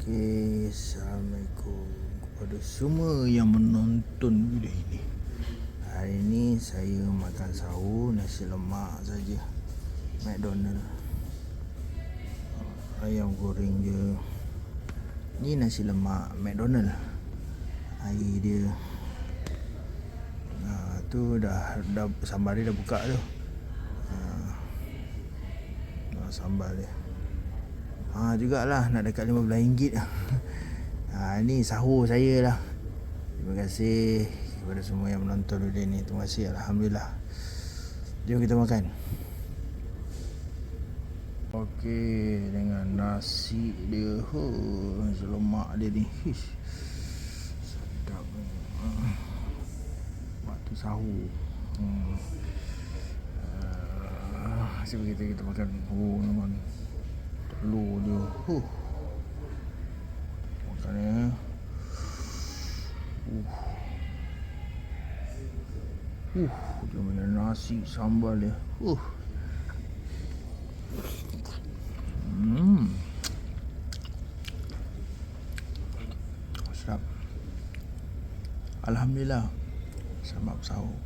Okey, Assalamualaikum kepada semua yang menonton video ini. Hari ini saya makan sahur nasi lemak saja, McDonald. Ayam goreng je. Ni nasi lemak McDonald. Air dia. Tu dah sambal dia dah buka tu. Sambal dia. Jugalah nak dekat RM15 dah. Ni sahur saya lah. Terima kasih kepada semua yang menonton video ni. Terima kasih, alhamdulillah. Jom kita makan. Okey, dengan nasi dia. Nasi lemak dia ni. Sedap. Waktu sahur. Sebab kita makan teman. Telur dia. Makannya. Dia mana nasi sambal dia. Sedap. Alhamdulillah. Selamat sahur.